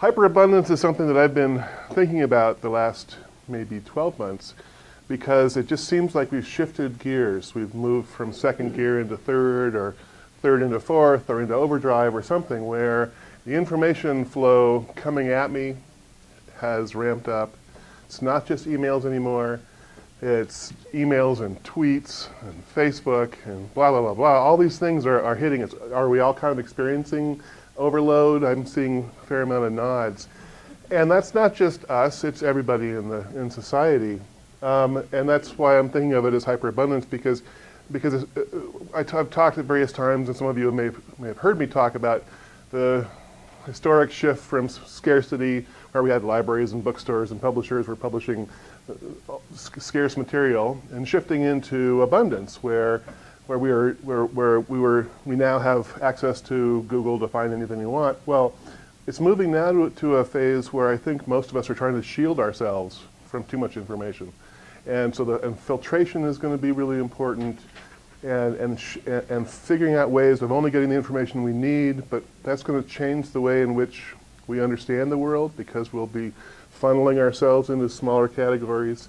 Hyperabundance is something that I've been thinking about the last maybe 12 months because it just seems like we've shifted gears. We've moved from second gear into third, or third into fourth, or into overdrive or something, where the information flow coming at me has ramped up. It's not just emails anymore. It's emails and tweets and Facebook and blah, blah, blah, blah. All these things are hitting us. Are we all kind of experiencing overload? I'm seeing a fair amount of nods. And that's not just us, it's everybody in society. And that's why I'm thinking of it as hyperabundance, because I've talked at various times, and some of you may have heard me talk about the historic shift from scarcity, where we had libraries and bookstores and publishers were publishing scarce material, and shifting into abundance, where we now have access to Google to find anything we want. Well, it's moving now to a phase where I think most of us are trying to shield ourselves from too much information, and so the filtration is going to be really important, and figuring out ways of only getting the information we need. But that's going to change the way in which we understand the world, because we'll be funneling ourselves into smaller categories.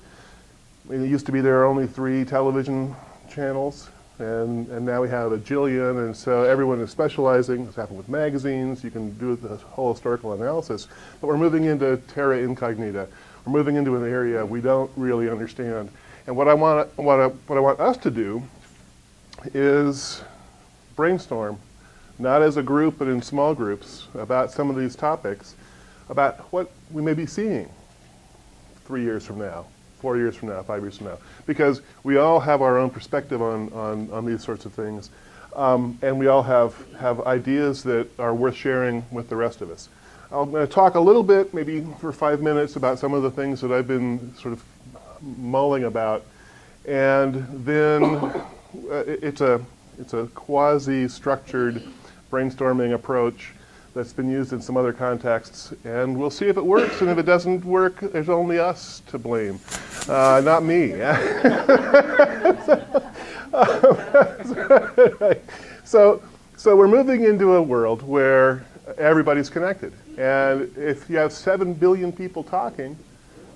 I mean, it used to be there are only 3 television channels, and now we have a jillion, and so everyone is specializing. It's happened with magazines. You can do the whole historical analysis, but we're moving into terra incognita. We're moving into an area we don't really understand. And what I want us to do is brainstorm, not as a group, but in small groups, about some of these topics, about what we may be seeing 3 years from now, 4 years from now, 5 years from now, because we all have our own perspective on these sorts of things, and we all have ideas that are worth sharing with the rest of us. I'm going to talk a little bit, maybe for 5 minutes, about some of the things that I've been sort of mulling about, and then it's a quasi-structured brainstorming approach that's been used in some other contexts, and we'll see if it works, and if it doesn't work, there's only us to blame, not me. So we're moving into a world where everybody's connected, and if you have 7 billion people talking,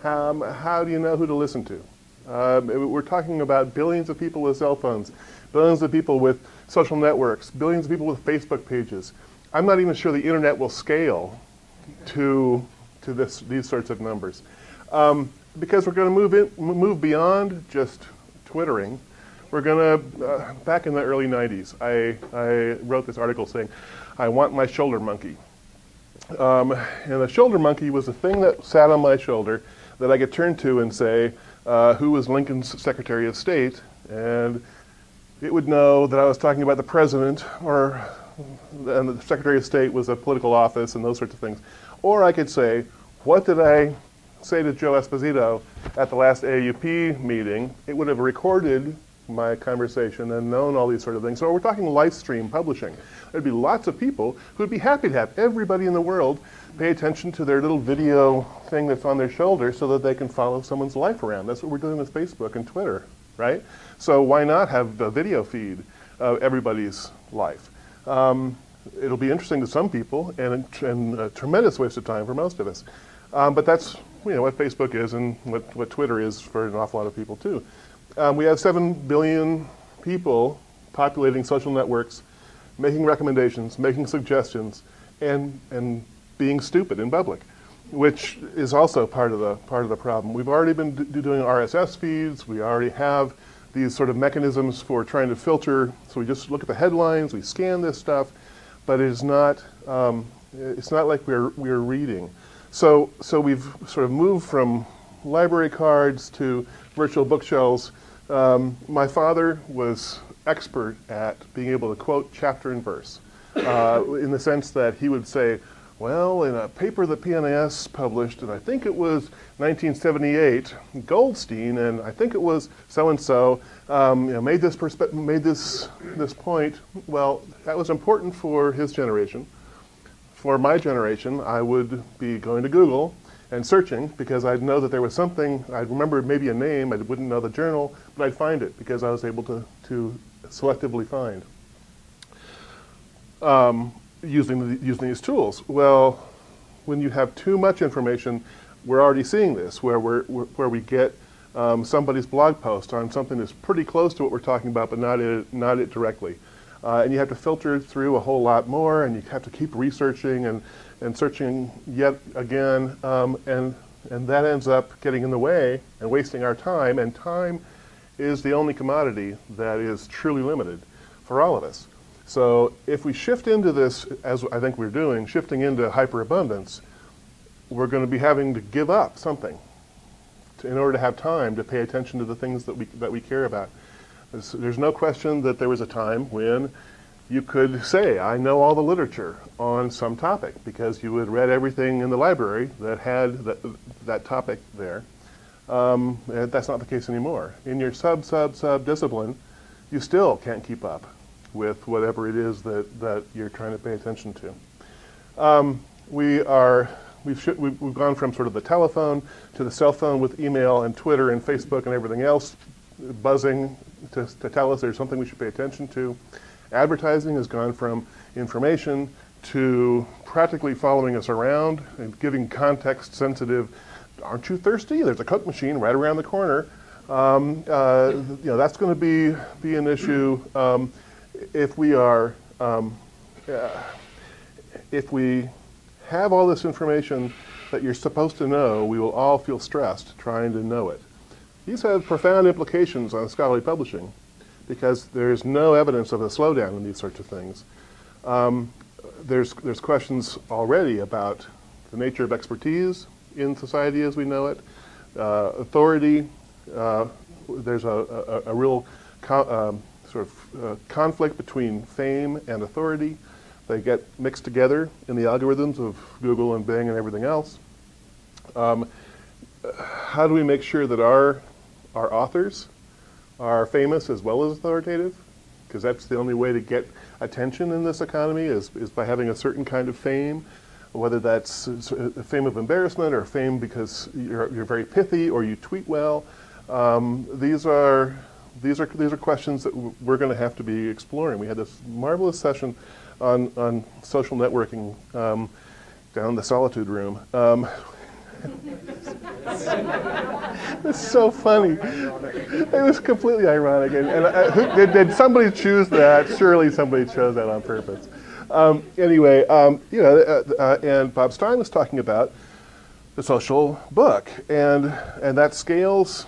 how do you know who to listen to? We're talking about billions of people with cell phones, billions of people with social networks, billions of people with Facebook pages. I'm not even sure the internet will scale to these sorts of numbers, because we're going to move beyond just Twittering. We're going to, back in the early 90s, I wrote this article saying, I want my shoulder monkey. And the shoulder monkey was the thing that sat on my shoulder that I could turn to and say, who was Lincoln's Secretary of State? And it would know that I was talking about the president, and the Secretary of State was a political office and those sorts of things. Or I could say, what did I say to Joe Esposito at the last AUP meeting? It would have recorded my conversation and known all these sort of things. So we're talking live stream publishing. There'd be lots of people who'd be happy to have everybody in the world pay attention to their little video thing that's on their shoulder so that they can follow someone's life around. That's what we're doing with Facebook and Twitter, right? So why not have a video feed of everybody's life? It'll be interesting to some people, and a tremendous waste of time for most of us. But that's what Facebook is, and what Twitter is for an awful lot of people too. We have 7 billion people populating social networks, making recommendations, making suggestions, and being stupid in public, which is also part of the problem. We've already been doing RSS feeds. We already have these sort of mechanisms for trying to filter. So we just look at the headlines, we scan this stuff, but it's not like we're reading. So we've sort of moved from library cards to virtual bookshelves. My father was expert at being able to quote chapter and verse, in the sense that he would say, well, in a paper that PNAS published, and I think it was 1978, Goldstein, and I think it was so-and-so, made this point. Well, that was important for his generation. For my generation, I would be going to Google and searching, because I'd know that there was something. I'd remember maybe a name. I wouldn't know the journal, but I'd find it because I was able to selectively find. Using these tools. Well, when you have too much information, we're already seeing this, where we get somebody's blog post on something that's pretty close to what we're talking about, but not it directly. And you have to filter through a whole lot more, and you have to keep researching and searching yet again, and that ends up getting in the way and wasting our time, and time is the only commodity that is truly limited for all of us. So if we shift into this, as I think we're doing, shifting into hyperabundance, we're going to be having to give up something in order to have time to pay attention to the things that we care about. There's no question that there was a time when you could say, I know all the literature on some topic, because you had read everything in the library that had that topic there. That's not the case anymore. In your sub discipline, you still can't keep up with whatever it is that you're trying to pay attention to. We've gone from sort of the telephone to the cell phone with email and Twitter and Facebook and everything else buzzing to tell us there's something we should pay attention to. Advertising has gone from information to practically following us around and giving context-sensitive, aren't you thirsty? There's a Coke machine right around the corner. That's going to be an issue if we have all this information that you're supposed to know. We will all feel stressed trying to know it. These have profound implications on scholarly publishing, because there's no evidence of a slowdown in these sorts of things. There's questions already about the nature of expertise in society as we know it, authority. There's a real conflict between fame and authority. They get mixed together in the algorithms of Google and Bing and everything else. How do we make sure that our authors are famous as well as authoritative? Because that's the only way to get attention in this economy is by having a certain kind of fame, whether that's a fame of embarrassment or fame because you're very pithy or you tweet well. These are questions that we're going to have to be exploring. We had this marvelous session on social networking down in the Solitude Room. It's so funny. It was completely ironic. And did somebody choose that? Surely somebody chose that on purpose. And Bob Stein was talking about the social book, and that scales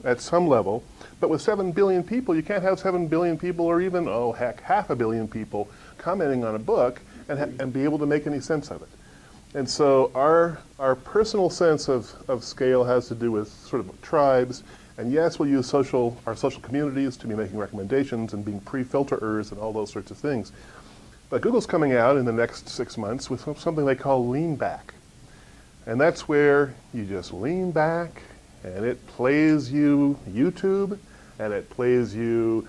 at some level. But with 7 billion people, you can't have 7 billion people, or even, oh heck, 500 million people commenting on a book and be able to make any sense of it. And so our personal sense of scale has to do with sort of tribes. And yes, we'll use our social communities to be making recommendations and being pre-filterers and all those sorts of things. But Google's coming out in the next 6 months with something they call lean back. And that's where you just lean back and it plays you YouTube and it plays you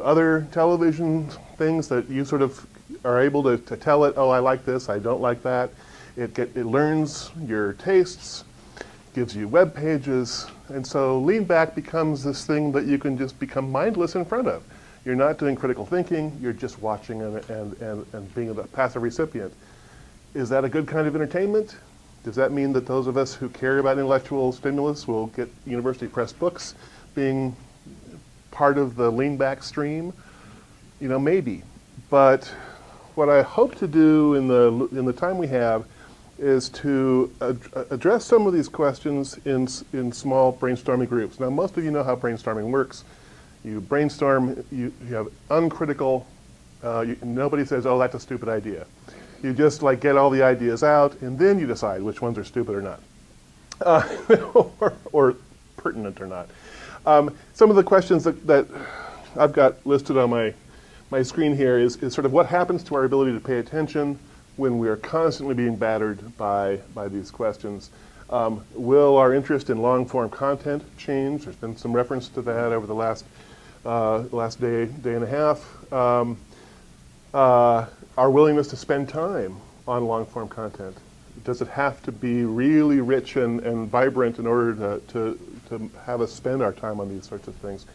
other television things that you sort of are able to tell it, oh, I like this, I don't like that. It learns your tastes, gives you web pages, and so lean back becomes this thing that you can just become mindless in front of. You're not doing critical thinking, you're just watching and being a passive recipient. Is that a good kind of entertainment? Does that mean that those of us who care about intellectual stimulus will get university press books being part of the lean back stream? You know, maybe. But what I hope to do in the time we have is to address some of these questions in small brainstorming groups. Now, most of you know how brainstorming works. You brainstorm, you have uncritical, nobody says, oh, that's a stupid idea. You just like get all the ideas out, and then you decide which ones are stupid or not, or pertinent or not. Some of the questions that I've got listed on my screen here is sort of what happens to our ability to pay attention when we are constantly being battered by these questions. Will our interest in long-form content change? There's been some reference to that over the last day and a half. Our willingness to spend time on long-form content. Does it have to be really rich and vibrant in order to have us spend our time on these sorts of things?